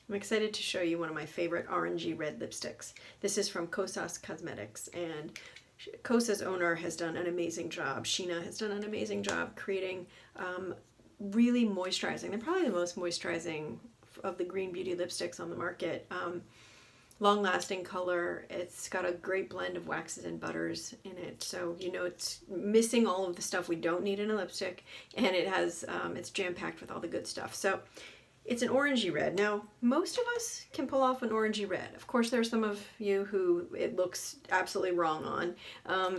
I'm excited to show you one of my favorite orangey red lipsticks. This is from Kosas Cosmetics, and Kosa's owner has done an amazing job. Sheena has done an amazing job creating really moisturizing. They're probably the most moisturizing of the green beauty lipsticks on the market. Long lasting color. It's got a great blend of waxes and butters in it, so you know it's missing all of the stuff we don't need in a lipstick, and it has it's jam packed with all the good stuff. So it's an orangey red. Now, most of us can pull off an orangey red. Of course, there's some of you who it looks absolutely wrong on,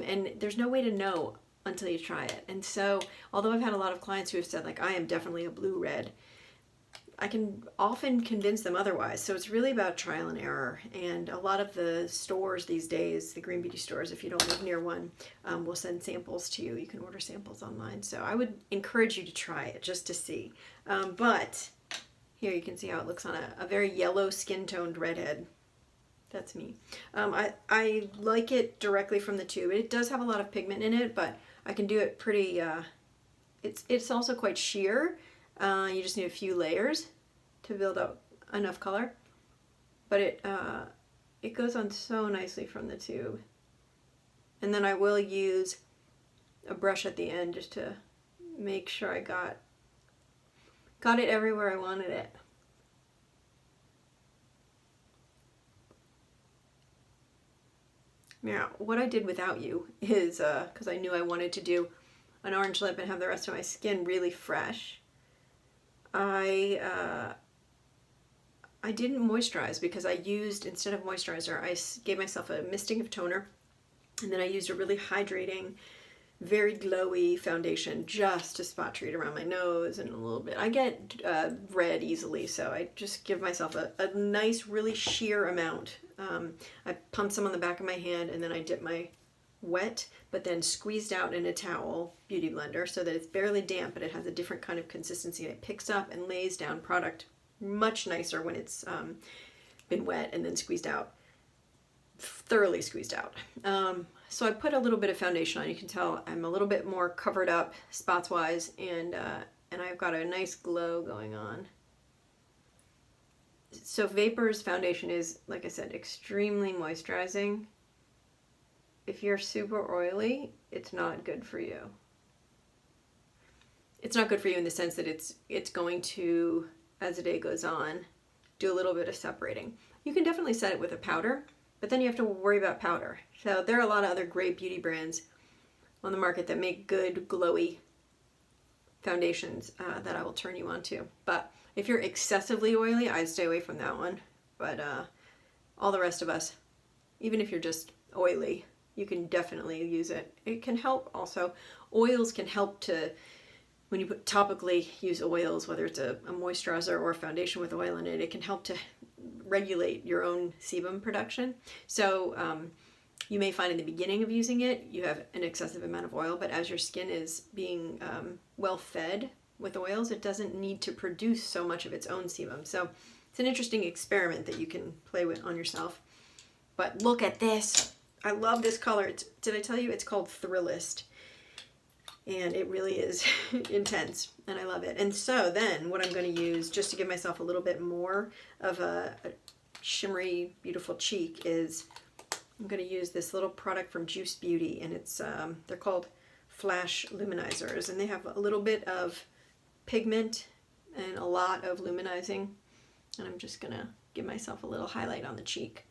and there's no way to know until you try it. And so, although I've had a lot of clients who have said, like, I am definitely a blue red, I can often convince them otherwise. So it's really about trial and error. And a lot of the stores these days, the green beauty stores, if you don't live near one, will send samples to you. You can order samples online. So I would encourage you to try it just to see. But here you can see how it looks on a very yellow skin-toned redhead. That's me. I like it directly from the tube. It does have a lot of pigment in it, but I can do it pretty, it's also quite sheer. You just need a few layers to build up enough color. But it goes on so nicely from the tube. And then I will use a brush at the end just to make sure I got it everywhere I wanted it. Now, what I did without you is, because I knew I wanted to do an orange lip and have the rest of my skin really fresh, I didn't moisturize because I used, instead of moisturizer, I gave myself a misting of toner, and then I used a really hydrating, very glowy foundation just to spot treat around my nose and a little bit. I get red easily, so I just give myself a nice, really sheer amount. I pump some on the back of my hand, and then I dip my wet, but then squeezed out in a towel beauty blender so that it's barely damp, but it has a different kind of consistency. It picks up and lays down product much nicer when it's been wet and then squeezed out, thoroughly squeezed out. So I put a little bit of foundation on. You can tell I'm a little bit more covered up spots wise, and I've got a nice glow going on. So Vapor's foundation is, like I said, extremely moisturizing. If you're super oily, it's not good for you. It's not good for you in the sense that it's going to, as the day goes on, do a little bit of separating. You can definitely set it with a powder, but then you have to worry about powder. So there are a lot of other great beauty brands on the market that make good glowy foundations that I will turn you on to. But if you're excessively oily, I'd stay away from that one. But all the rest of us, even if you're just oily, you can definitely use it. It can help also. Oils can help to, when you put topically use oils, whether it's a moisturizer or a foundation with oil in it, it can help to regulate your own sebum production. So you may find in the beginning of using it, you have an excessive amount of oil, but as your skin is being well fed with oils, it doesn't need to produce so much of its own sebum. So it's an interesting experiment that you can play with on yourself. But look at this. I love this color. Did I tell you it's called Thrillist? And it really is intense, and I love it. And so then what I'm going to use, just to give myself a little bit more of a shimmery, beautiful cheek, is I'm going to use this little product from Juice Beauty, and it's they're called Flash Luminizers, and they have a little bit of pigment and a lot of luminizing, and I'm just going to give myself a little highlight on the cheek.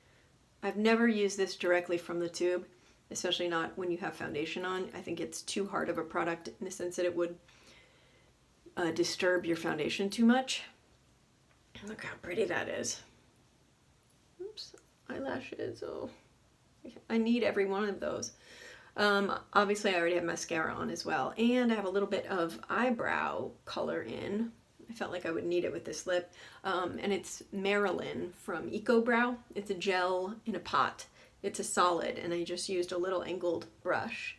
I've never used this directly from the tube, especially not when you have foundation on. I think it's too hard of a product in the sense that it would disturb your foundation too much. Look how pretty that is. Oops, eyelashes. Oh, I need every one of those. Obviously, I already have mascara on as well, and I have a little bit of eyebrow color in. I felt like I would need it with this lip, and it's Marilyn from Eco Brow. It's a gel in a pot. It's a solid, and I just used a little angled brush.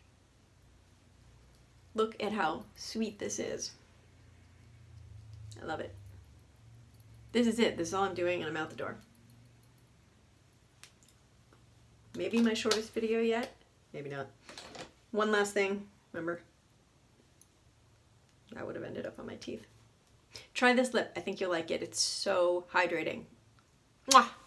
Look at how sweet this is. I love it. This is it. This is all I'm doing, and I'm out the door. Maybe my shortest video yet. Maybe not. One last thing. Remember, that would have ended up on my teeth. Try this lip. I think you'll like it. It's so hydrating. Mwah.